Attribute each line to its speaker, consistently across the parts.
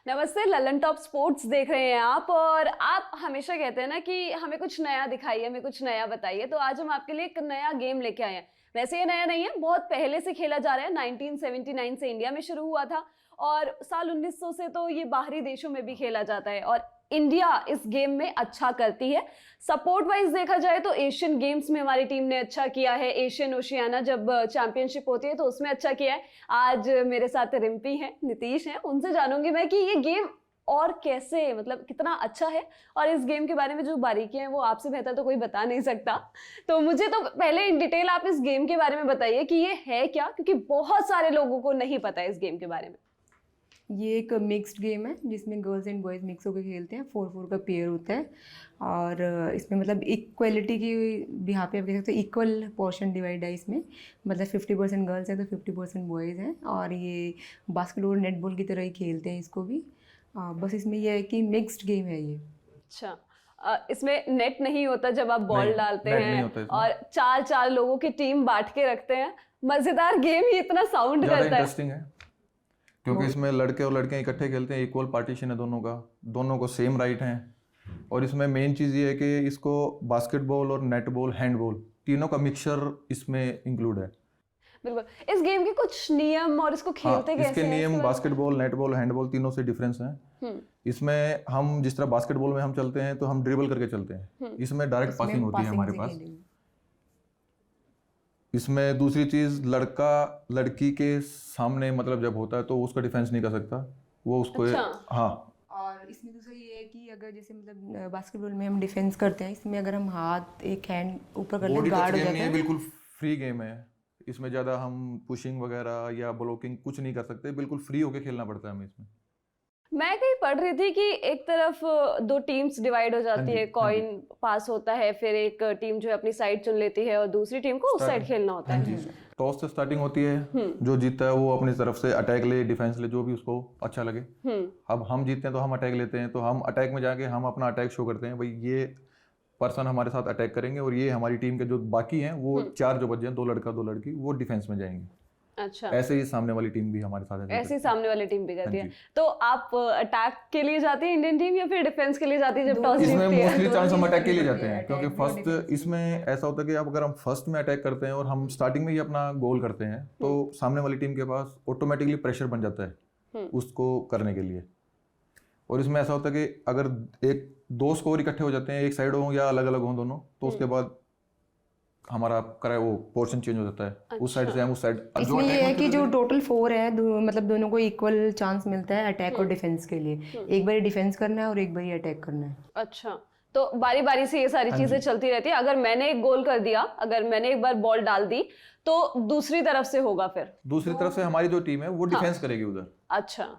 Speaker 1: नमस्ते, Lalan top sports देख रहे हैं आप। और आप हमेशा कहते हैं ना कि हमें कुछ नया दिखाइए, हमें कुछ नया बताइए। तो आज हम आपके लिए एक नया गेम लेके आए हैं। वैसे ये नया नहीं है, बहुत पहले से खेला जा रहा है। 1979 से इंडिया में शुरू हुआ था और साल 1900 से तो ये बाहरी देशों में भी खेला जाता है। और इंडिया इस गेम में अच्छा करती है। सपोर्ट वाइज देखा जाए तो एशियन गेम्स में हमारी टीम ने अच्छा किया है। एशियन ओशियाना जब चैंपियनशिप होती है तो उसमें अच्छा किया है। आज मेरे साथ रिम्पी हैं, नीतीश हैं, उनसे जानूंगी मैं कि ये गेम और कैसे, मतलब कितना अच्छा है और इस गेम के बारे में जो बारीकियां हैं वो आपसे बेहतर तो कोई बता नहीं सकता। तो मुझे तो पहले इन डिटेल आप इस गेम के बारे में बताइए कि ये है क्या, क्योंकि बहुत सारे लोगों को नहीं पता है इस गेम के बारे में।
Speaker 2: ये एक मिक्स्ड गेम है जिसमें गर्ल्स एंड बॉयज़ मिक्स होकर खेलते हैं। 4-4 का पेयर होता है और इसमें मतलब इक्वलिटी की बिहार पे आप कह सकते हैं इक्वल पोर्शन डिवाइड है इसमें। मतलब 50% गर्ल्स हैं तो 50% बॉयज़ हैं और ये बास्केटबॉल नेटबॉल की तरह ही खेलते हैं इसको भी। बस इसमें यह है कि मिक्स्ड गेम है ये।
Speaker 1: अच्छा, इसमें नेट नहीं होता जब आप बॉल डालते हैं और 4-4 लोगों की टीम बांट के रखते हैं। मजेदार गेम ही इतना साउंड करता है।
Speaker 3: इंटरेस्टिंग है क्योंकि इसमें लड़के और लड़कियां इकट्ठे खेलते हैं। इक्वल पार्टीशन है दोनों का, दोनों को सेम राइट हैं। और इसमें मेन चीज़ ये है कि इसको बास्केटबॉल और नेटबॉल, हैंडबॉल तीनों का मिक्सचर इसमें इंक्लूड है।
Speaker 1: बिल्कुल। इस गेम के कुछ नियम और इसको खेलते कैसे हैं?
Speaker 3: इसके नियम बास्केटबॉल, नेटबॉल, हैंडबॉल तीनों से डिफरेंस हैं। इसमें हम जिस तरह बास्केटबॉल में हम चलते हैं तो हम ड्रिबल करके चलते हैं, इसमें डायरेक्ट पासिंग होती है हमारे पास। इसमें दूसरी चीज, लड़का लड़की के सामने मतलब जब होता है तो उसका डिफेंस नहीं कर सकता वो उसको।
Speaker 1: अच्छा।
Speaker 3: हाँ,
Speaker 2: और इसमें दूसरा ये है कि अगर जैसे मतलब बास्केटबॉल में हम डिफेंस करते हैं, इसमें अगर हम हाथ एक हैंड ऊपर कर लें गार्ड हो जाता है।
Speaker 3: बिल्कुल फ्री गेम है। इसमें ज़्यादा हम पुशिंग वगैरह या ब्लॉकिंग कुछ नहीं कर सकते, बिल्कुल फ्री होके खेलना पड़ता है हमें इसमें।
Speaker 1: मैं कहीं पढ़ रही थी कि एक तरफ 2 टीम्स डिवाइड हो जाती है, कॉइन पास होता है, फिर एक टीम जो है अपनी साइड चुन लेती है और दूसरी टीम को उस साइड खेलना होता है।
Speaker 3: टॉस से स्टार्टिंग होती है, जो जीतता है वो अपनी तरफ से अटैक ले, डिफेंस ले, जो भी उसको अच्छा लगे। अब हम जीतते हैं तो हम अटैक लेते हैं, तो हम अटैक में जाके हम अपना अटैक शो करते हैं, भाई ये पर्सन हमारे साथ अटैक करेंगे और ये हमारी टीम के जो बाकी हैं वो 4 जो बचे हैं, 2 लड़का 2 लड़की, वो डिफेंस में जाएंगे।
Speaker 1: अच्छा,
Speaker 3: ऐसे ही सामने वाली टीम भी हमारे साथ
Speaker 1: ऐसे ही सामने वाली टीम भी करती है। तो आप अटैक के लिए जाते हैं इंडियन टीम या फिर डिफेंस के लिए जाती है जब टॉस जीतती है?
Speaker 3: इसमें मोस्टली चांस हम अटैक के लिए जाते हैं, क्योंकि फर्स्ट इसमें ऐसा होता है कि अब अगर हम फर्स्ट में अटैक करते हैं और हम स्टार्टिंग में ही अपना गोल करते हैं तो सामने वाली टीम के पास ऑटोमेटिकली प्रेशर बन जाता है उसको करने के लिए। और इसमें ऐसा होता है कि अगर 2 स्कोर इकट्ठे हो जाते हैं, एक साइड हो या अलग अलग हो दोनों, तो उसके बाद हमारा वो पोर्शन चेंज हो जाता है। अच्छा। उस साइड से हम उस साइड।
Speaker 2: इसमें ये है कि जो टोटल 4 है मतलब दोनों को इक्वल चांस मिलता है अटैक और डिफेंस के लिए। एक बारी डिफेंस करना है और एक बारी अटैक करना है।
Speaker 1: अच्छा, तो बारी बारी से ये सारी चीजें चलती रहती है। अगर मैंने एक गोल कर दिया, अगर मैंने एक बार बॉल डाल दी तो दूसरी तरफ से होगा, फिर
Speaker 3: दूसरी तरफ से हमारी जो टीम है वो डिफेंस करेगी उधर।
Speaker 1: अच्छा,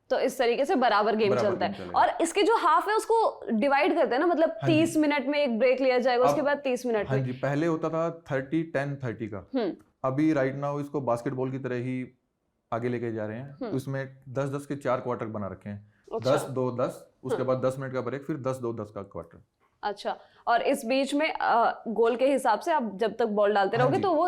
Speaker 1: तो इस तरीके से बराबर गेम चलता है। और इसके जो हाफ है उसको डिवाइड करते हैं ना, मतलब 30 मिनट में एक ब्रेक लिया जाएगा, उसके बाद 30 मिनट।
Speaker 3: हाँ जी, पहले होता था 30-10-30 का। अभी राइट नाउ इसको बास्केटबॉल की तरह ही आगे लेके जा रहे हैं। उसमें 10-10 के 4 क्वार्टर बना रखे हैं। 10-2-10, उसके बाद 10 मिनट का ब्रेक, फिर 10-2-10 का क्वार्टर।
Speaker 1: अच्छा, और इस बीच में गोल के हिसाब से आप जब तक बॉल डालते रहोगे तो वो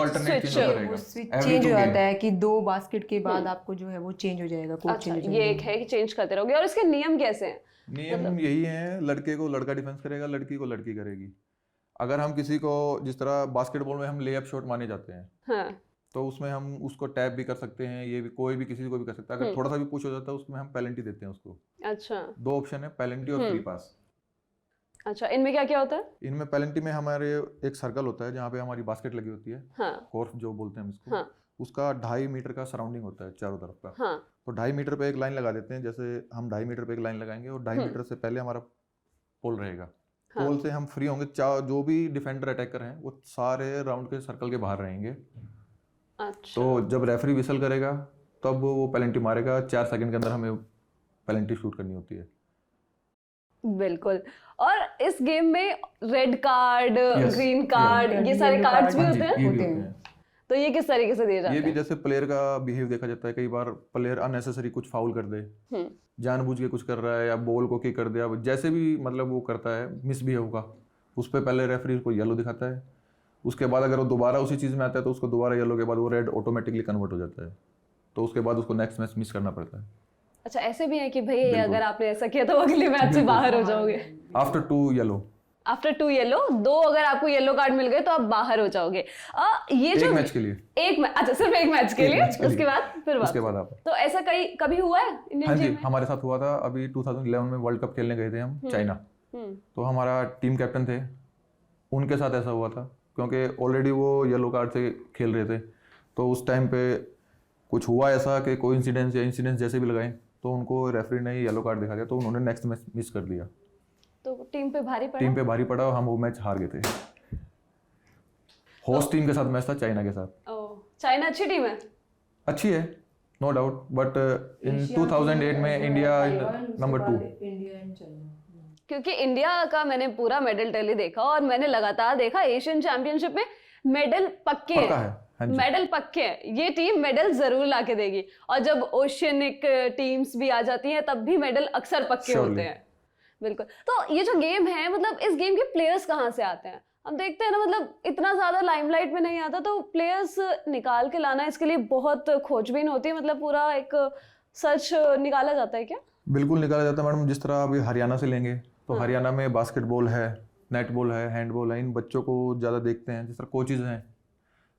Speaker 3: स्विच
Speaker 2: चेंज हो जाता है कि 2 बास्केट के बाद आपको जो है वो चेंज हो जाएगा।
Speaker 1: अच्छा, ये एक है कि चेंज करते रहोगे। और इसके नियम कैसे हैं?
Speaker 3: नियम यही है, लड़के को लड़का डिफेंस करेगा, लड़की को लड़की करेगी। अगर हम किसी को, जिस तरह बास्केटबॉल में हम लेअप शॉट माने जाते हैं, हाँ, तो उसमें हम उसको टैप भी कर सकते हैं, ये भी कोई भी किसी को भी कर सकता है। अगर थोड़ा सा भी पुश हो जाता है उसमें हम पेनल्टी देते हैं उसको। अच्छा, 2 ऑप्शन है, पेनल्टी और फ्री पास।
Speaker 1: अच्छा, इनमें क्या क्या होता है?
Speaker 3: इनमें पेनल्टी में हमारे एक सर्कल होता है जहाँ पे हमारी बास्केट लगी होती है। हाँ। कोर्ट जो बोलते हैं हम इसको। हाँ। उसका 2.5 मीटर का सराउंडिंग होता है चारों तरफ का। हाँ। तो 2.5 मीटर पे एक लाइन लगा देते हैं, जैसे हम 2.5 मीटर पे एक लाइन लगाएंगे और 2.5 मीटर से पहले हमारा पोल रहेगा। हाँ। पोल से हम फ्री होंगे, जो भी डिफेंडर अटैकर हैं वो सारे राउंड के सर्कल के बाहर रहेंगे। अच्छा। तो जब रेफरी विसल करेगा तब वो पेनल्टी मारेगा। 4 सेकंड के अंदर हमें पेनल्टी शूट करनी होती है।
Speaker 1: बिल्कुल। और इस गेम में रेड कार्ड, ग्रीन कार्ड, ये सारे कार्ड्स भी होते हैं। तो ये किस तरीके से दिए जाते हैं?
Speaker 3: ये भी जैसे प्लेयर का बिहेव देखा जाता है। कई बार प्लेयर अननेसेसरी कुछ फाउल कर दे, जानबूझ के कुछ कर रहा है या बॉल को किक कर दिया, जैसे भी मतलब वो करता है मिसबिहेव होगा, उस पर पहले रेफरी को येलो दिखाता है। उसके बाद अगर वो दोबारा उसी चीज़ में आता है तो उसको दोबारा येलो के बाद वो रेड ऑटोमेटिकली कन्वर्ट हो जाता है। तो उसके बाद उसको नेक्स्ट मैच मिस करना पड़ता है।
Speaker 1: अच्छा, ऐसे भी है कि भाई अगर आपने ऐसा किया तो अगले मैच से बाहर हो जाओगे।
Speaker 3: आफ्टर 2 येलो,
Speaker 1: आफ्टर 2 येलो, 2 अगर आपको येलो कार्ड मिल गए तो आप बाहर हो जाओगे। ये जो
Speaker 3: एक मैच के लिए,
Speaker 1: अच्छा सिर्फ एक मैच के लिए, उसके बाद फिर
Speaker 3: उसके बाद आप,
Speaker 1: तो ऐसा कभी हुआ है इंडियन
Speaker 3: हाँ जी,
Speaker 1: टीम में?
Speaker 3: हमारे साथ हुआ था। अभी 2011 में वर्ल्ड कप खेलने गए थे हम चाइना, तो हमारा टीम कैप्टन थे, उनके साथ ऐसा हुआ था क्योंकि ऑलरेडी वो येलो कार्ड से खेल रहे थे। तो उस टाइम पे कुछ हुआ ऐसा कि कोई इंसिडेंस या इंसिडेंस जैसे भी लगाए तो उनको रेफरी ने येलो कार्ड दिखा दिया, तो उन्होंने नेक्स्ट मैच मिस कर दिया।
Speaker 1: तो टीम पे भारी पड़ा?
Speaker 3: टीम पे भारी पड़ा और हम वो मैच हार गए थे। होस्ट टीम के साथ मैच था, चाइना के साथ।
Speaker 1: चाइना अच्छी टीम है?
Speaker 3: अच्छी है, नो डाउट, बट इन 2008 में इंडिया नंबर 2।
Speaker 1: क्योंकि इंडिया का मैंने पूरा मेडल टैली देखा और मैंने लगातार देखा एशियन चैंपियनशिप में मेडल पक्के हैं, मेडल पक्के हैं, ये टीम मेडल जरूर लाके देगी। और जब ओशियनिक टीम्स भी आ जाती हैं तब भी मेडल अक्सर पक्के होते हैं। बिल्कुल। तो ये जो गेम है, मतलब इस गेम के प्लेयर्स कहाँ से आते हैं? हम देखते हैं ना, मतलब इतना ज्यादा लाइमलाइट में नहीं आता, तो प्लेयर्स निकाल के लाना इसके लिए बहुत खोजबीन होती है, मतलब पूरा एक सर्च निकाला जाता है क्या?
Speaker 3: बिल्कुल निकाला जाता है मैडम। जिस तरह अभी हरियाणा से लेंगे तो हरियाणा में बास्केटबॉल है, नेटबॉल है, हैंडबॉल है, इन बच्चों को ज़्यादा देखते हैं। जिस तरह कोचेज हैं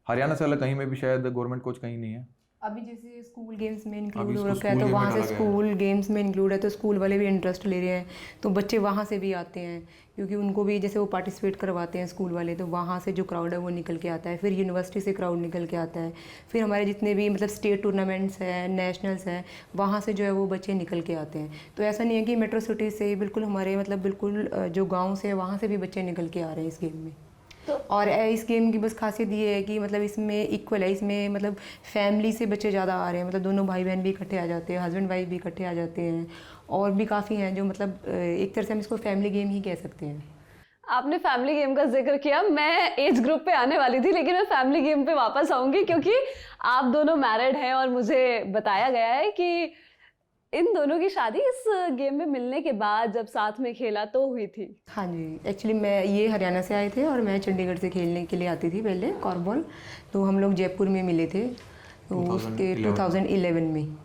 Speaker 3: हरियाणा से अलग कहीं में भी शायद गवर्नमेंट कोच कहीं नहीं है।
Speaker 2: अभी जैसे स्कूल गेम्स में इंक्लूड हो रखा है, तो वहाँ से स्कूल गेम्स में इंक्लूड है, तो स्कूल वाले भी इंटरेस्ट ले रहे हैं, तो बच्चे वहाँ से भी आते हैं क्योंकि उनको भी जैसे वो पार्टिसिपेट करवाते हैं स्कूल वाले, तो वहाँ से जो क्राउड है वो निकल के आता है। फिर यूनिवर्सिटी से क्राउड निकल के आता है, फिर हमारे जितने भी मतलब स्टेट टूर्नामेंट्स हैं, नेशनल्स हैं, वहाँ से जो है वो बच्चे निकल के आते हैं। तो ऐसा नहीं है कि मेट्रो सिटी से, बिल्कुल हमारे मतलब बिल्कुल जो गाँव से है वहाँ से भी बच्चे निकल के आ रहे हैं इस गेम में। और इस गेम की बस खासियत ये है कि मतलब इसमें इक्वल है, इसमें मतलब फैमिली से बच्चे ज़्यादा आ रहे हैं, मतलब दोनों भाई बहन भी इकट्ठे आ जाते हैं, हस्बैंड वाइफ भी इकट्ठे आ जाते हैं, और भी काफ़ी हैं जो मतलब एक तरह से हम इसको फैमिली गेम ही कह सकते हैं।
Speaker 1: आपने फैमिली गेम का जिक्र किया, मैं एज ग्रुप पे आने वाली थी, लेकिन मैं फैमिली गेम पे वापस आऊँगी क्योंकि आप दोनों मैरिड हैं और मुझे बताया गया है कि इन दोनों की शादी इस गेम में मिलने के बाद जब साथ में खेला तो हुई थी।
Speaker 2: हाँ जी, एक्चुअली मैं ये हरियाणा से आए थे और मैं चंडीगढ़ से खेलने के लिए आती थी पहले कॉर्बॉल, तो हम लोग जयपुर में मिले थे, तो उसके 2011 में।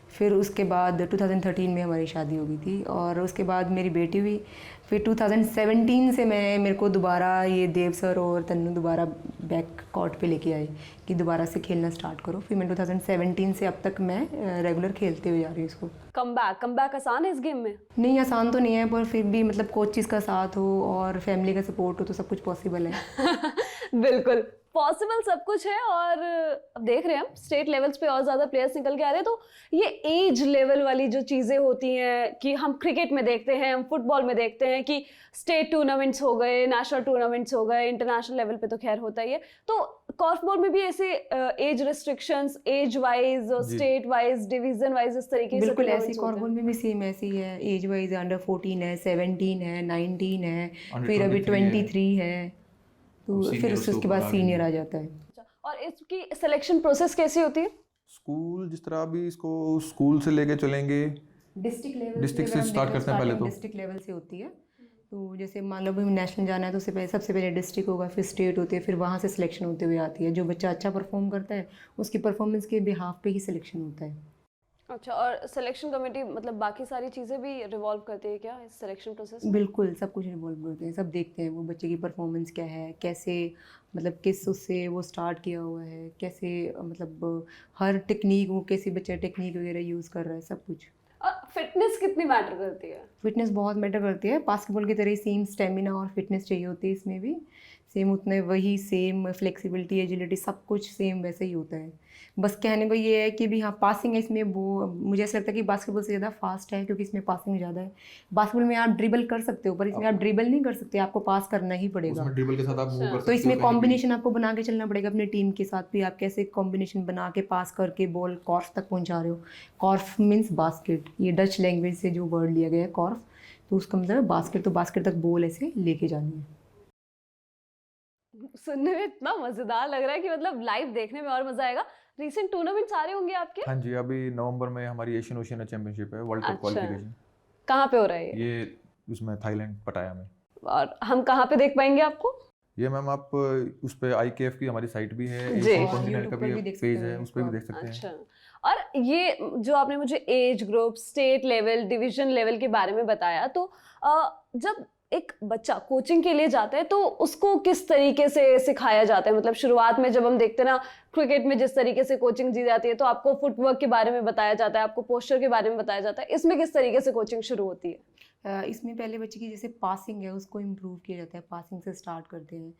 Speaker 2: फिर उसके बाद 2013 में हमारी शादी हो गई थी और उसके बाद मेरी बेटी हुई। फिर 2017 से मेरे को दोबारा ये देव सर और तन्नू दोबारा बैक कोर्ट पे लेके आए कि दोबारा से खेलना स्टार्ट करो। फिर मैं 2017 से अब तक मैं रेगुलर खेलते हुए जा रही हूँ इसको।
Speaker 1: कमबैक आसान है इस गेम में? नहीं,
Speaker 2: आसान तो नहीं है, पर फिर भी मतलब कोचेस का साथ हो और फैमिली का सपोर्ट हो तो सब कुछ पॉसिबल है।
Speaker 1: बिल्कुल पॉसिबल सब कुछ है। और अब देख रहे हैं हम स्टेट लेवल्स पे और ज़्यादा प्लेयर्स निकल के आ रहे हैं, तो ये एज लेवल वाली जो चीज़ें होती हैं कि हम क्रिकेट में देखते हैं, हम फुटबॉल में देखते हैं कि स्टेट टूर्नामेंट्स हो गए, नेशनल टूर्नामेंट्स हो गए, इंटरनेशनल लेवल पे तो खैर होता ही है, तो कॉर्फबॉल में भी ऐसे एज रिस्ट्रिक्शंस, एज वाइज और स्टेट वाइज, डिवीजन वाइज इस तरीके से?
Speaker 2: बिल्कुल ऐसे कॉर्फबॉल में भी सेम ऐसी है, एज वाइज अंडर 14 है, 17 है, 19 है, फिर अभी 23 है, तो फिर उसके बाद सीनियर आ जाता है।
Speaker 1: और इसकी सिलेक्शन प्रोसेस कैसी होती है?
Speaker 3: स्कूल जिस तरह अभी इसको स्कूल से लेके चलेंगे, डिस्ट्रिक्ट से स्टार्ट करते हैं पहले, तो
Speaker 2: डिस्ट्रिक्ट लेवल से होती है। तो जैसे मान लो भी नेशनल जाना है तो सबसे पहले डिस्ट्रिक्ट होगा, फिर स्टेट होती है, फिर वहाँ से सिलेक्शन होते हुए आती है। जो बच्चा अच्छा परफॉर्म करता है उसकी परफॉर्मेंस के बिहाफ पे ही सिलेक्शन होता है।
Speaker 1: अच्छा, और सिलेक्शन कमेटी मतलब बाकी सारी चीज़ें भी रिवॉल्व करती है क्या इस सिलेक्शन प्रोसेस में?
Speaker 2: बिल्कुल सब कुछ रिवॉल्व करते हैं, सब देखते हैं वो बच्चे की परफॉर्मेंस क्या है, कैसे मतलब किस उससे वो स्टार्ट किया हुआ है, कैसे मतलब हर टेक्निक, वो कैसे बच्चा टेक्निक वगैरह यूज़ कर रहा है, सब कुछ।
Speaker 1: फिटनेस कितनी मैटर करती है?
Speaker 2: फिटनेस बहुत मैटर करती है, बास्केटबॉल की तरह ही सेम स्टेमिना और फिटनेस चाहिए होती है इसमें भी, सेम उतने वही सेम फ्लेक्सिबिलिटी, एजिलिटी सब कुछ सेम वैसे ही होता है। बस कहने को ये है कि भी हाँ पासिंग है इसमें, वो मुझे ऐसा लगता है कि बास्केटबॉल से ज़्यादा फास्ट है क्योंकि इसमें पासिंग ज़्यादा है। बास्केटबॉल में आप ड्रिबल कर सकते हो पर इसमें आप ड्रिबल नहीं कर सकते, आपको पास करना ही पड़ेगा।
Speaker 3: ड्रिबल के साथ आप मूव कर सकते हो,
Speaker 2: तो इसमें कॉम्बिनेशन आपको बना के चलना पड़ेगा अपनी टीम के साथ भी, आप कैसे कॉम्बिनेशन बना के पास करके बॉल कॉर्फ तक पहुँचा रहे हो। कॉर्फ मीन्स बास्केट, ये डच लैंग्वेज से जो वर्ड लिया गया है कॉर्फ, तो उसका मतलब है बास्केट, तो बास्केट तक बॉल ऐसे लेके जानी है।
Speaker 1: सुनने में इतना मजेदार लग रहा है कि मतलब लाइव देखने में और मजा आएगा। रीसेंट टूर्नामेंट्स आ रहे होंगे आपके?
Speaker 3: हाँ जी, अभी नवंबर में हमारी एशियन ओशियन चैंपियनशिप है, वर्ल्ड कप क्वालिफिकेशन।
Speaker 1: कहाँ पे हो रहा है
Speaker 3: ये? उसमें थाईलैंड, पटाया में। और
Speaker 1: हम कहाँ पे देख पाएंगे आपको?
Speaker 3: ये मैम आप उस पे IKF की हमारी साइट भी है, एशियन कॉन्टिनेंट का भी पेज है, उस पे भी देख सकते हैं।
Speaker 1: अच्छा, और ये जो आपने मुझे age group, state level, division level के बारे में बताया, तो जब एक बच्चा कोचिंग के लिए जाता है तो उसको किस तरीके से सिखाया जाता है? मतलब शुरुआत में जब हम देखते हैं ना क्रिकेट में जिस तरीके से कोचिंग दी जाती है, तो आपको फुटवर्क के बारे में बताया जाता है, आपको पोस्चर के बारे में बताया जाता है, इसमें किस तरीके से कोचिंग शुरू होती है?
Speaker 2: इसमें पहले बच्चे की जैसे पासिंग है उसको इम्प्रूव किया जाता है, पासिंग से स्टार्ट करते हैं।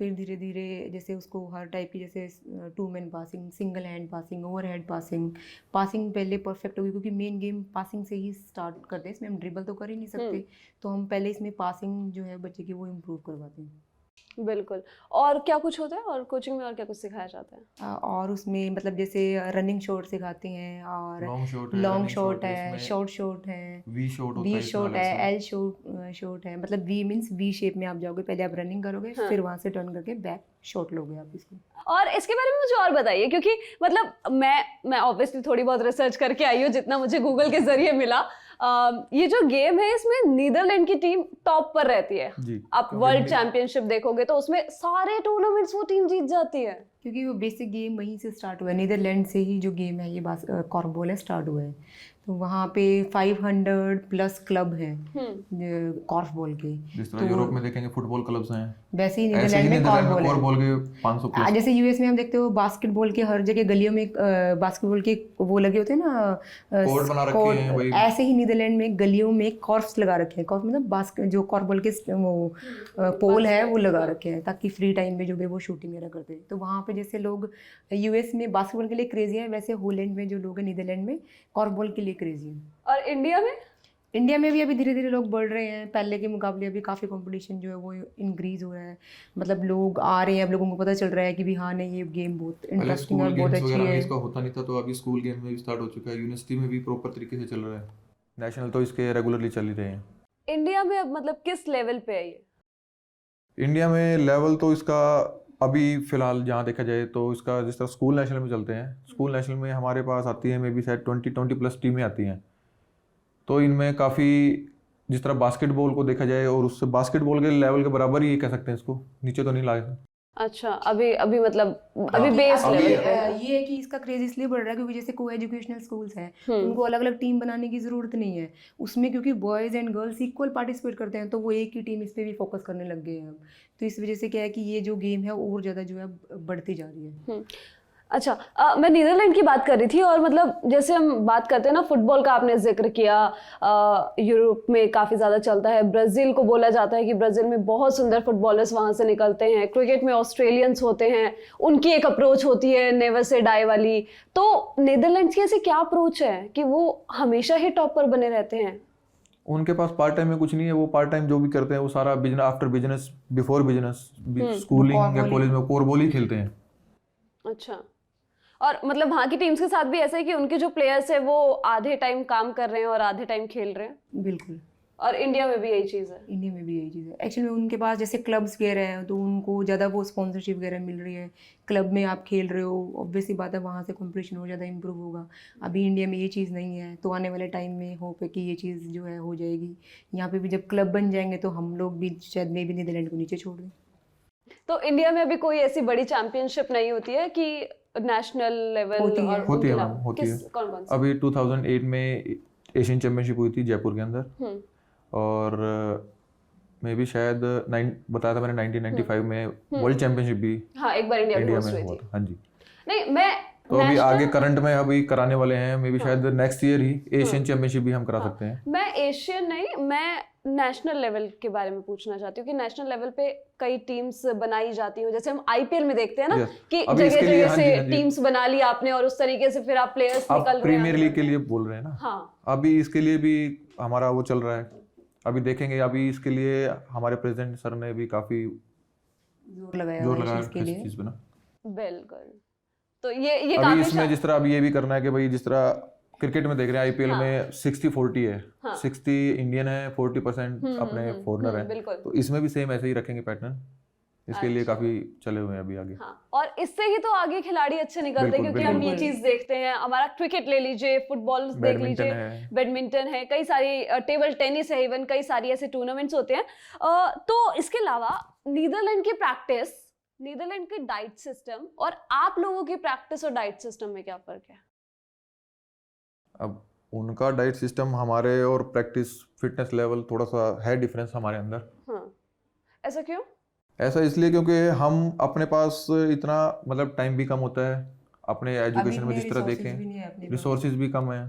Speaker 2: फिर धीरे धीरे जैसे उसको हर टाइप की, जैसे 2 man passing, single hand passing, over head passing, passing पहले परफेक्ट होगी क्योंकि मेन गेम पासिंग से ही स्टार्ट करते हैं। इसमें हम ड्रिबल तो कर ही नहीं सकते, तो हम पहले इसमें पासिंग जो है बच्चे की वो इम्प्रूव करवाते हैं।
Speaker 1: बिल्कुल। और क्या कुछ होता है, और कोचिंग में और क्या कुछ सिखाया जाता है?
Speaker 2: और उसमें मतलब जैसे रनिंग शॉट सिखाते हैं, और लॉन्ग शॉट है, शॉर्ट शॉट है, वी शॉट है, एल शॉट है। मतलब वी मीन्स वी शेप में आप जाओगे, पहले आप रनिंग करोगे, हाँ। फिर वहाँ से टर्न करके बैक शॉट लोगे आप इसको। और
Speaker 1: इसके बारे में मुझे और बताइए, क्योंकि मतलब मैं ऑब्वियसली थोड़ी बहुत रिसर्च करके आई हूँ जितना मुझे गूगल के जरिए मिला। ये जो गेम है इसमें नीदरलैंड की टीम टॉप पर रहती है। आप वर्ल्ड चैंपियनशिप देखोगे तो उसमें सारे टूर्नामेंट्स वो टीम जीत जाती है,
Speaker 2: क्योंकि वो बेसिक गेम वहीं से स्टार्ट हुआ है। नीदरलैंड से ही जो गेम है ये कॉर्फबॉल है स्टार्ट हुआ है, तो वहाँ पे 500 प्लस क्लब हैं कॉर्फबॉल के।
Speaker 3: जिस तरह यूरोप में देखेंगे फुटबॉल क्लब्स हैं,
Speaker 2: वैसे ही नीदरलैंड में कॉर्फबॉल
Speaker 3: के 500 प्लस।
Speaker 2: जैसे यूएस में हम देखते हो बास्केटबॉल के हर जगह गलियों में बास्केटबॉल के वो लगे होते हैं ना,
Speaker 3: कोर्ट बना रखे हैं वही।
Speaker 2: ऐसे ही नीदरलैंड में गलियों में कॉर्फ्स लगा रखे हैं। कॉर्फ मतलब बास्केट जो कॉर्फबॉल के वो पोल है वो लगा रखे हैं, ताकि फ्री टाइम में जो है वो शूटिंग वगैरह करते हैं। तो वहाँ पे जैसे लोग यूएस में बास्केटबॉल के लिए क्रेजी है, वैसे होलैंड में जो लोग हैं नीदरलैंड में कॉर्फबॉल के लिए क्रेजी है।
Speaker 1: और इंडिया में
Speaker 2: भी अभी धीरे धीरे लोग बढ़ रहे हैं, पहले के मुकाबले अभी काफ़ी कंपटीशन जो है वो इंक्रीज हो रहा है। मतलब लोग आ रहे हैं, अब लोगों को पता चल रहा है कि भी हाँ नहीं ये गेम बहुत इंटरेस्टिंग और बहुत अच्छी है।
Speaker 3: इसका होता नहीं था, तो अभी स्कूल गेम में भी स्टार्ट हो चुका है, यूनिवर्सिटी में भी प्रॉपर तरीके से चल रहा है, नेशनल तो इसके रेगुलरली चल ही रहे हैं।
Speaker 1: इंडिया में अब मतलब किस लेवल पे है ये?
Speaker 3: इंडिया में लेवल तो इसका अभी फिलहाल जहाँ देखा जाए तो इसका जिस तरह स्कूल नेशनल में चलते हैं, स्कूल नेशनल में हमारे पास आती है मे बी शायद 20 प्लस टीमें आती हैं। तो इनमें काफ़ी जिस तरह बास्केटबॉल को देखा जाए और उससे बास्केटबॉल के लेवल के बराबर ही कह सकते हैं इसको, नीचे तो नहीं लाए।
Speaker 1: अच्छा, अभी मतलब अभी बेस लेवल पे
Speaker 2: ये है कि इसका क्रेज इसलिए बढ़ रहा है क्योंकि जैसे को एजुकेशनल स्कूल्स हैं उनको अलग अलग टीम बनाने की ज़रूरत नहीं है उसमें, क्योंकि boys and girls equal participate करते हैं, तो वो एक ही टीम इस पर भी फोकस करने लग गए हैं अब। तो इस वजह से क्या है कि ये जो गेम है और ज़्यादा जो है बढ़ती जा रही है।
Speaker 1: अच्छा, मैं नीदरलैंड की बात कर रही थी, और मतलब जैसे हम बात करते हैं ना फुटबॉल का, आपने जिक्र किया, यूरोप में काफ़ी ज़्यादा चलता है। ब्राज़ील को बोला जाता है कि ब्राज़ील में बहुत सुंदर फुटबॉलर्स वहाँ से निकलते हैं। क्रिकेट में ऑस्ट्रेलियंस होते हैं, उनकी एक अप्रोच होती है नेवर से डाई वाली। तो नीदरलैंड की ऐसी क्या अप्रोच है कि वो हमेशा ही टॉप पर बने रहते हैं?
Speaker 3: उनके पास पार्ट टाइम में कुछ नहीं है, वो पार्ट टाइम जो भी करते हैं वो सारा business, after business, before business, schooling या कॉलेज में कोरबॉल ही खेलते हैं।
Speaker 1: अच्छा, और मतलब वहाँ की टीम्स के साथ भी ऐसा है कि उनके जो प्लेयर्स है वो आधे टाइम काम कर रहे हैं और आधे टाइम खेल रहे हैं?
Speaker 2: बिल्कुल।
Speaker 1: और इंडिया में भी यही चीज़ है?
Speaker 2: इंडिया में भी यही चीज़ है। एक्चुअली उनके पास जैसे क्लब्स वगैरह हैं तो उनको ज़्यादा वो स्पॉन्सरशिप वगैरह मिल रही है, क्लब में आप खेल रहे हो, ऑब्वियसली बात है वहाँ से कंपटीशन और ज़्यादा इंप्रूव होगा। अभी इंडिया में ये चीज़ नहीं है, तो आने वाले टाइम में होप है कि ये चीज़ जो है हो जाएगी। यहाँ पे भी जब क्लब बन जाएंगे तो हम लोग भी शायद मे भी नीदरलैंड को नीचे छोड़ दें।
Speaker 1: तो इंडिया में अभी कोई ऐसी बड़ी चैंपियनशिप नहीं होती है कि नेशनल लेवल?
Speaker 3: होती है
Speaker 1: कौन?
Speaker 3: अभी 2008 में एशियन चैंपियनशिप हुई थी जयपुर के अंदर, और मे भी शायद बताया था मैंने 1995 में वर्ल्ड चैंपियनशिप भी
Speaker 1: एक बार इंडिया में
Speaker 3: हुआ था। हाँ जी।
Speaker 1: नहीं, मैं
Speaker 3: तो अभी आगे करंट में अभी कराने वाले हैं, मे बी शायद नेक्स्ट ईयर ही एशियन चैंपियनशिप भी हम करा सकते हैं।
Speaker 1: मैं एशियन नहीं, मैं नेशनल लेवल के बारे में पूछना चाहती हूँ कि नेशनल लेवल पे कई टीम्स बनाई जाती हैं, जैसे हम आईपीएल में देखते हैं ना कि जगह जगह से टीम्स बना ली आपने और उस तरीके से फिर आप प्लेयर्स निकल रहे हैं।
Speaker 3: प्रीमियर लीग के लिए बोल रहे हैं ना?
Speaker 1: हाँ,
Speaker 3: अभी इसके लिए भी हमारा वो चल रहा है, अभी देखेंगे। अभी इसके लिए हमारे प्रेसिडेंट सर ने भी काफी
Speaker 2: जोर लगाया
Speaker 3: इसके लिए चीज पे ना।
Speaker 1: बिल्कुल। तो ये
Speaker 3: अभी इसमें जिस तरह अभी ये भी करना है कि भाई जिस तरह क्रिकेट में देख रहे हैं आईपीएल में 60-40 है, 60 इंडियन है, 40% अपने फॉरेनर है, तो इसमें भी सेम ऐसे ही रखेंगे पैटर्न। इसके लिए काफी चले हुए हैं अभी आगे।
Speaker 1: और इससे ही तो आगे खिलाड़ी अच्छे निकलते हैं, क्योंकि हम ये चीज देखते हैं। हमारा क्रिकेट ले लीजिए, फुटबॉल देख लीजिए, बैडमिंटन है, कई सारी टेबल टेनिस है, इवन कई सारी ऐसे टूर्नामेंट्स होते हैं। तो इसके अलावा नीदरलैंड की प्रैक्टिस, नीदरलैंड की डाइट सिस्टम और आप लोगों की प्रैक्टिस और डाइट सिस्टम में क्या फर्क है?
Speaker 3: अब उनका डाइट सिस्टम हमारे और प्रैक्टिस फिटनेस लेवल थोड़ा सा है डिफरेंस हमारे अंदर।
Speaker 1: हाँ, ऐसा क्यों?
Speaker 3: ऐसा इसलिए क्योंकि हम अपने पास इतना मतलब टाइम भी कम होता है, अपने एजुकेशन में जिस तरह देखें रिसोर्सेज भी कम है।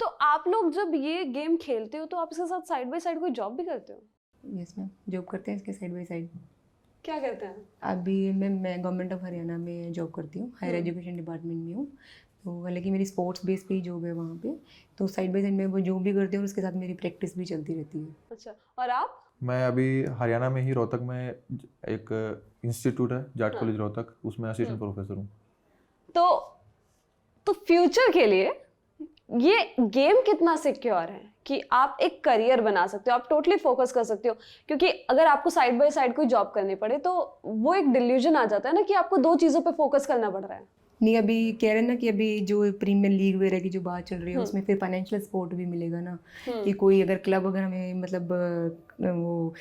Speaker 1: तो आप लोग जब ये गेम खेलते हो तो आप इसके साथ साइड बाय साइड कोई जॉब भी करते हो?
Speaker 2: यस मैम, जॉब करते हैं इसके साइड बाय साइड।
Speaker 1: क्या करते हैं?
Speaker 2: अभी मैं गवर्नमेंट ऑफ हरियाणा में जॉब करती हूँ, हायर एजुकेशन डिपार्टमेंट में हूँ। तो हालांकि मेरी स्पोर्ट्स बेस पे ही जॉब है वहाँ पे, तो साइड बाय साइड में वो जॉब भी करती हूँ और उसके साथ मेरी प्रैक्टिस भी चलती रहती है।
Speaker 1: अच्छा, और आप?
Speaker 3: मैं अभी हरियाणा में ही रोहतक में एक इंस्टीट्यूट है जाट कॉलेज रोहतक, उसमें असिस्टेंट प्रोफेसर हूँ।
Speaker 1: तो फ्यूचर के लिए ये गेम कितना सिक्योर है कि आप एक करियर बना सकते हो, आप टोटली फोकस कर सकते हो? क्योंकि अगर आपको साइड बाय साइड कोई जॉब करनी पड़े तो वो एक डिल्यूजन आ जाता है ना कि आपको दो चीज़ों पे फोकस करना पड़ रहा है।
Speaker 2: नहीं, अभी कह रहे हैं ना कि अभी जो प्रीमियर लीग वगैरह की जो बात चल रही है उसमें फिर फाइनेंशियल सपोर्ट भी मिलेगा ना, कि कोई अगर क्लब अगर हमें मतलब वो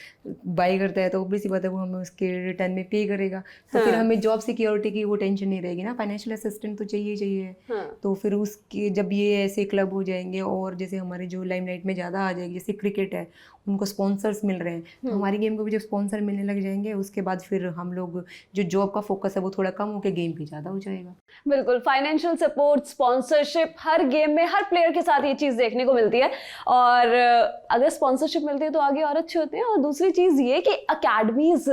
Speaker 2: बाई करता है तो ऑब्वियस सी बात है वो हमें उसके रिटर्न में पे करेगा। तो फिर हमें जॉब सिक्योरिटी की वो टेंशन नहीं रहेगी ना, फाइनेंशियल असिस्टेंट तो चाहिए। तो फिर उसके जब ये ऐसे क्लब हो जाएंगे और जैसे हमारे जो लाइमलाइट में ज़्यादा आ जाएगी, जैसे क्रिकेट है उनको स्पॉन्सर्स मिल रहे हैं, तो हमारी गेम को भी जब स्पॉन्सर मिलने लग जाएंगे उसके बाद फिर हम लोग जो जॉब का फोकस है वो थोड़ा कम होकर गेम पे ज़्यादा हो जाएगा।
Speaker 1: बिल्कुल, फाइनेंशियल सपोर्ट, स्पॉन्सरशिप, हर गेम में हर प्लेयर के साथ ये चीज़ देखने को मिलती है। और अगर स्पॉन्सरशिप मिलती है तो आगे और अच्छे होते हैं। और दूसरी चीज़ ये कि अकेडमीज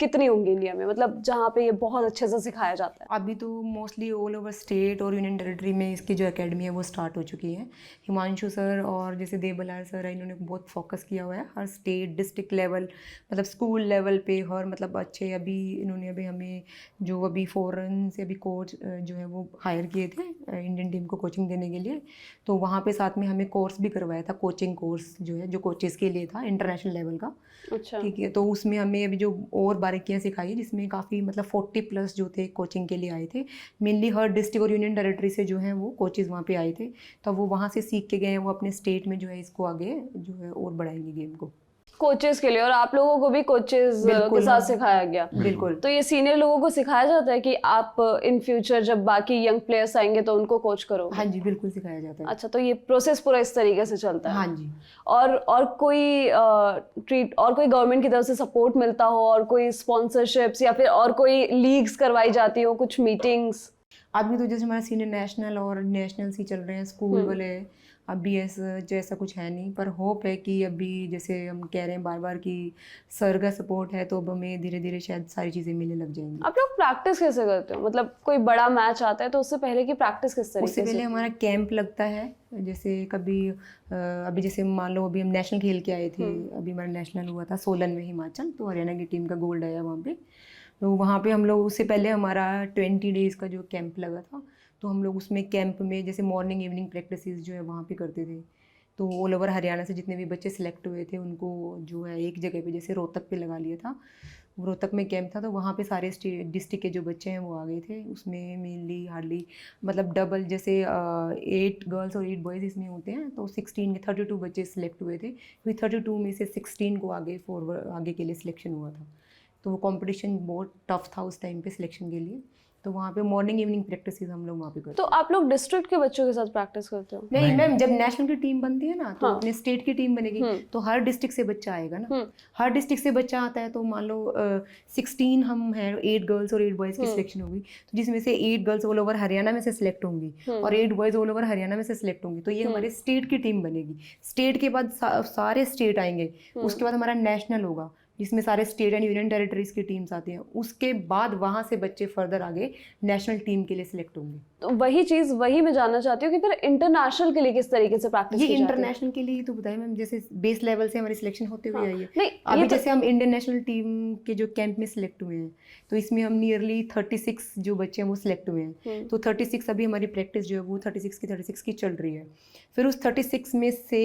Speaker 1: कितनी होंगी इंडिया में, मतलब जहाँ पे ये बहुत अच्छे से सिखाया जाता है?
Speaker 2: अभी तो मोस्टली ऑल ओवर स्टेट और यूनियन टेरिटरी में इसकी जो अकेडमी है वो स्टार्ट हो चुकी है। हिमांशु सर और जैसे देवबलाल सर है, इन्होंने बहुत फोकस किया हुआ है हर स्टेट डिस्ट्रिक्ट लेवल, मतलब स्कूल लेवल पे, और मतलब अच्छे अभी इन्होंने अभी हमें जो अभी फॉरेन से अभी कोच जो है वो हायर किए थे इंडियन टीम को कोचिंग देने के लिए। तो वहाँ पे साथ में हमें कोर्स भी करवाया था, कोचिंग कोर्स जो है जो कोचेस के लिए था इंटरनेशनल लेवल का।
Speaker 1: अच्छा,
Speaker 2: ठीक है, तो उसमें हमें अभी जो और बारीकियाँ सिखाई जिसमें काफ़ी मतलब 40+ जो थे कोचिंग के लिए आए थे, मेनली हर डिस्ट्रिक्ट और यूनियन टेरिटरी से जो हैं वो कोचेज़ वहाँ पे आए थे। तो वो वहाँ से सीख के गए हैं, वो अपने स्टेट में जो है इसको आगे जो है और बढ़ाएंगे गेम को
Speaker 1: कोचेस के लिए। और आप लोगों को भी कोचेस के साथ सिखाया गया?
Speaker 2: बिल्कुल।
Speaker 1: तो ये सीनियर लोगों को सिखाया जाता है कि आप इन फ्यूचर जब बाकी यंग प्लेयर्स आएंगे तो उनको कोच करो?
Speaker 2: हाँ जी, बिल्कुल सिखाया जाता है।
Speaker 1: अच्छा, तो ये प्रोसेस पूरा इस तरीके से चलता है?
Speaker 2: हाँ जी।
Speaker 1: और कोई गवर्नमेंट की तरफ से सपोर्ट मिलता हो, और कोई स्पॉन्सरशिप्स या फिर और कोई लीग्स करवाई जाती हो, कुछ मीटिंग्स?
Speaker 2: अभी तो जैसे हमारे सीनियर नेशनल और नेशनल्स ही चल रहे हैं, स्कूल वाले। अभी ऐसा कुछ है नहीं, पर होप है कि अभी जैसे हम कह रहे हैं बार बार कि सर का सपोर्ट है तो अब हमें धीरे धीरे शायद सारी चीज़ें मिलने लग जाएंगी।
Speaker 1: आप लोग प्रैक्टिस कैसे करते हो? मतलब कोई बड़ा मैच आता है तो उससे पहले की प्रैक्टिस किस तरीके से?
Speaker 2: उससे पहले हमारा कैंप लगता है, जैसे कभी अभी जैसे मान लो अभी हम नेशनल खेल के आए थे, अभी हमारा नेशनल हुआ था सोलन में हिमाचल, तो हरियाणा की टीम का गोल्ड आया वहाँ पे। तो वहाँ पे हम लोग उससे पहले हमारा 20 डेज़ का जो कैंप लगा था, तो हम लोग उसमें कैंप में जैसे मॉर्निंग इवनिंग प्रैक्टिसेस जो है वहाँ पे करते थे। तो ऑल ओवर हरियाणा से जितने भी बच्चे सिलेक्ट हुए थे उनको जो है एक जगह पे जैसे रोहतक पे लगा लिया था। रोहतक में कैंप था, तो वहाँ पे सारे डिस्ट्रिक्ट के जो बच्चे हैं वो आ गए थे। उसमें मेनली हार्डली मतलब डबल जैसे 8 गर्ल्स और 8 बॉयज़ इसमें होते हैं, तो 32 बच्चे सिलेक्ट हुए थे। फिर 32 में से 16 को आगे के लिए सिलेक्शन हुआ था। तो वो कंपटीशन बहुत टफ था उस टाइम पे सिलेक्शन के लिए। तो वहाँ पे मॉर्निंग इवनिंग प्रैक्टिसेस हम लोग वहाँ पे करते।
Speaker 1: तो आप लोग डिस्ट्रिक्ट के बच्चों के साथ प्रैक्टिस करते हो?
Speaker 2: नहीं मैम, जब नेशनल की टीम बनती है ना तो अपने स्टेट की टीम बनेगी, तो हर डिस्ट्रिक्ट से बच्चा आएगा ना। हर डिस्ट्रिक्ट से बच्चा आता है, तो मान लो 16 हम हैं, 8 गर्ल्स और 8 बॉयज़ की सिलेक्शन होगी, तो जिसमें से 8 गर्ल्स ऑल ओवर हरियाणा में से सिलेक्ट होंगी और 8 बॉयज़ ऑल ओवर हरियाणा में से सिलेक्ट होंगी। तो ये हमारे स्टेट की टीम बनेगी। स्टेट के बाद सारे स्टेट आएंगे, उसके बाद हमारा नेशनल होगा जिसमें सारे स्टेट एंड यूनियन टेरिटरीज की टीम्स आती हैं। उसके बाद वहाँ से बच्चे फर्दर आगे नेशनल टीम के लिए सिलेक्ट होंगे।
Speaker 1: तो वही मैं जानना चाहती हूँ कि फिर इंटरनेशनल के लिए किस तरीके से प्रैक्टिस
Speaker 2: ये इंटरनेशनल के लिए तो बताइए मैम, जैसे बेस लेवल से हमारी सिलेक्शन होते हुए आई है।
Speaker 1: नहीं,
Speaker 2: अभी जैसे हम इंडियन नेशनल टीम के जो कैंप में सिलेक्ट हुए हैं, तो इसमें हम नियरली 36 जो बच्चे हैं वो सिलेक्ट हुए हैं। तो 36 अभी हमारी प्रैक्टिस जो है वो 36 की चल रही है। फिर उस 36 में से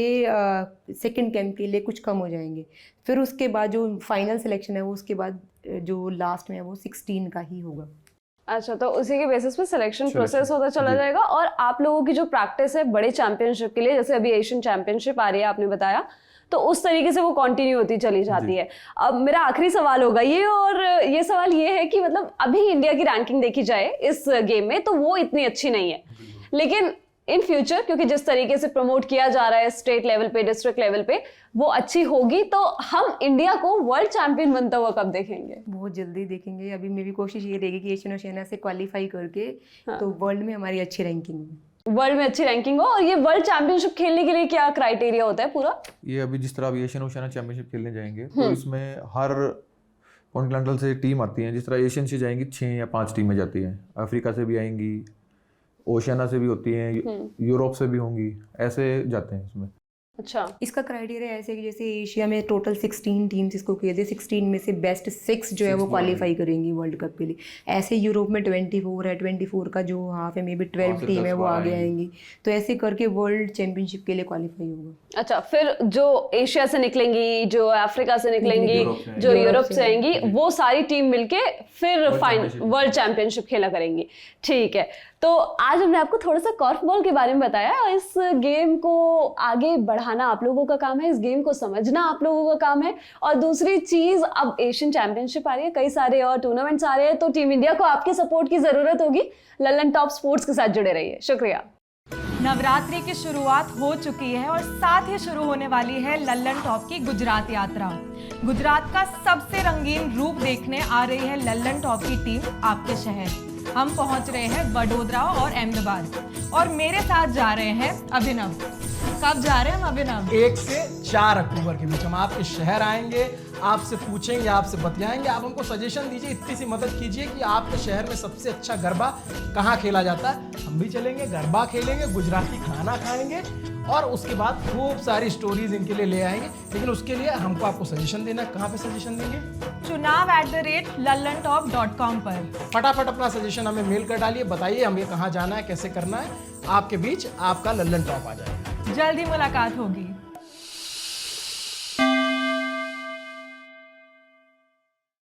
Speaker 2: सेकेंड कैंप के लिए कुछ कम हो जाएंगे। फिर उसके बाद जो फाइनल सिलेक्शन है वो उसके बाद जो लास्ट में है वो 16 का ही होगा।
Speaker 1: अच्छा, तो उसी के बेसिस पे सिलेक्शन प्रोसेस होता चला जाएगा। और आप लोगों की जो प्रैक्टिस है बड़े चैंपियनशिप के लिए, जैसे अभी एशियन चैंपियनशिप आ रही है आपने बताया, तो उस तरीके से वो कंटिन्यू होती चली जाती है। अब मेरा आखिरी सवाल होगा ये, और ये सवाल ये है कि मतलब अभी इंडिया की रैंकिंग देखी जाए इस गेम में तो वो इतनी अच्छी नहीं है, लेकिन इन फ्यूचर, क्योंकि जिस तरीके से प्रमोट किया जा रहा है स्टेट लेवल पे, डिस्ट्रिक्ट लेवल पे, वो अच्छी होगी, तो हम इंडिया को वर्ल्ड चैंपियन बनता हुआ कब देखेंगे?
Speaker 2: बहुत जल्दी देखेंगे। अभी मेरी कोशिश ये रहेगी कि एशियन ओशियाना से क्वालिफाई करके तो वर्ल्ड में हमारी अच्छी रैंकिंग हो,
Speaker 1: वर्ल्ड में अच्छी रैंकिंग हो। और ये वर्ल्ड चैंपियनशिप खेलने के लिए क्या क्राइटेरिया होता है पूरा?
Speaker 3: ये अभी जिस तरह अभी एशियन ओशियाना चैंपियनशिप खेलने जाएंगे तो इसमें हर कॉन्टिनेंटल से टीम आती है। जिस तरह एशियन से जाएंगी 6 या 5 टीमें जाती हैं, अफ्रीका से भी आएंगी, ओशियाना से भी होती हैं, यूरोप से भी होंगी, ऐसे जाते हैं इसमें।
Speaker 1: अच्छा,
Speaker 2: इसका क्राइटेरिया ऐसे है कि जैसे एशिया में टोटल 16 टीम्स इसको खेलते हैं, 16 में से बेस्ट 6 जो है वो क्वालिफाई करेंगी वर्ल्ड कप के लिए। ऐसे यूरोप में 24 है, 24 का जो हाफ है मे बी 12 टीम है वो आगे आएंगी, तो ऐसे करके वर्ल्ड चैंपियनशिप के लिए क्वालिफाई होगा।
Speaker 1: अच्छा, फिर जो एशिया से निकलेंगी, जो अफ्रीका से निकलेंगी, जो यूरोप से आएंगी, वो सारी टीम मिलके फिर फाइनल वर्ल्ड चैंपियनशिप खेला करेंगी। ठीक है, तो आज हमने आपको थोड़ा सा कॉर्फबॉल के बारे में बताया। इस गेम को आगे बढ़ाना आप लोगों का काम है, इस गेम को समझना आप लोगों का काम है। और दूसरी चीज, अब एशियन चैंपियनशिप आ रही है, कई सारे और टूर्नामेंट्स आ रहे हैं, तो टीम इंडिया को आपके सपोर्ट की जरूरत होगी। लल्लन टॉप स्पोर्ट्स के साथ जुड़े रहिए। शुक्रिया।
Speaker 4: नवरात्रि की शुरुआत हो चुकी है और साथ ही शुरू होने वाली है लल्लन टॉप की गुजरात यात्रा। गुजरात का सबसे रंगीन रूप देखने आ रही है लल्लन टॉप की टीम आपके शहर। हम पहुंच रहे हैं वडोदरा और अहमदाबाद और मेरे साथ जा रहे हैं अभिनव। कब जा रहे हैं हम अभिनव?
Speaker 5: 1 से 4 अक्टूबर के बीच हम आपके शहर आएंगे, आपसे पूछेंगे, आपसे बतियाएंगे, आप हमको सजेशन दीजिए, इतनी सी मदद कीजिए कि आपके शहर में सबसे अच्छा गरबा कहाँ खेला जाता है। हम भी चलेंगे, गरबा खेलेंगे, गुजराती खाना खाएंगे और उसके बाद खूब सारी स्टोरीज इनके लिए ले आएंगे। लेकिन उसके लिए हमको आपको सजेशन देना है। कहाँ पे सजेशन देंगे?
Speaker 4: chunav@lallantop.com पर
Speaker 5: फटाफट अपना सजेशन हमें मेल कर डालिए, बताइए हमें कहाँ जाना है, कैसे करना है। आपके बीच आपका लल्लन टॉप आ जाएगा।
Speaker 4: जल्दी मुलाकात होगी।